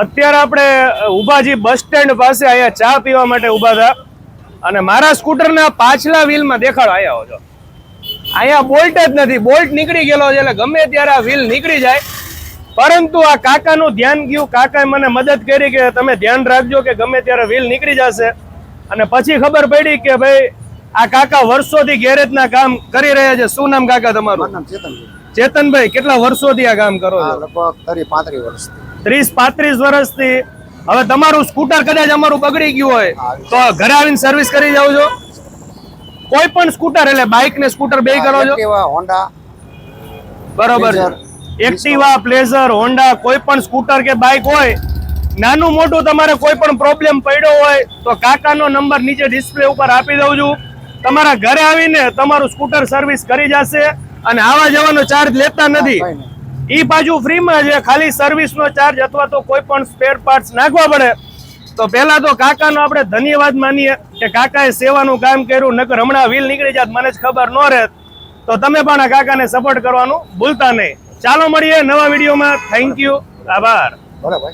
અત્યારે આપણે ઉભાજી bus stand પાસે અહીંયા ચા પીવા માટે ઉભા હતા અને મારા સ્કૂટરના પાછલા વ્હીલમાં દેખાડો આવ્યા છો. અહીંયા બોલ્ટ જ નથી, બોલ્ટ નીકળી ગયેલો છે એટલે ગમે ત્યારે આ વ્હીલ નીકળી જાય. પરંતુ આ કાકાનું ધ્યાન ગયું, કાકાએ મને મદદ કરી કે તમે ધ્યાન રાખજો કે ગમે ત્યારે વ્હીલ નીકળી જશે. અને પછી ખબર પડી કે ભાઈ આ કાકા વર્ષોથી ગેરેજના કામ કરી રહ્યા છે. શું નામ કાકા તમારું? ચેતનભાઈ. કેટલા વર્ષોથી આ કામ કરો છો? લગભગ 30-35 વર્ષથી. હવે તમારું સ્કૂટર કદાચ અમારું બગડી ગયું હોય તો ઘરે આવીને સર્વિસ કરી જાવ છો? કોઈ પણ સ્કૂટર એટલે બાઇક ને સ્કૂટર બે કરો છો? હોન્ડા. બરોબર છે. એક્ટિવા, પ્લેઝર, હોન્ડા, કોઈ પણ સ્કૂટર કે બાઇક હોય, નાનું મોટું તમારે કોઈ પણ પ્રોબ્લેમ પડ્યો હોય તો કાકાનો નંબર નીચે ડિસ્પ્લે ઉપર આપી દઉં છું. તમારા ઘરે આવીને તમારું સ્કૂટર સર્વિસ કરી જશે અને આવા જવાનો ચાર્જ લેતા નથી. ઈ બાજુ ફ્રીમાં છે, ખાલી સર્વિસનો ચાર્જ અથવા તો કોઈ પણ સ્પેર પાર્ટ્સ નાખવા પડે. તો પહેલા તો કાકાનો આપણે ધન્યવાદ માનીએ કે કાકાએ સેવાનું કામ કર્યું, નકર હમણાં વ્હીલ નીકળી જાત મને જ ખબર ન રહે. તો તમે પણ આ કાકાને સપોર્ટ કરવાનું ભૂલતા નહીં. ચાલો મળીએ નવા વિડીયોમાં. થેન્ક યુ, આભાર. બરાબર.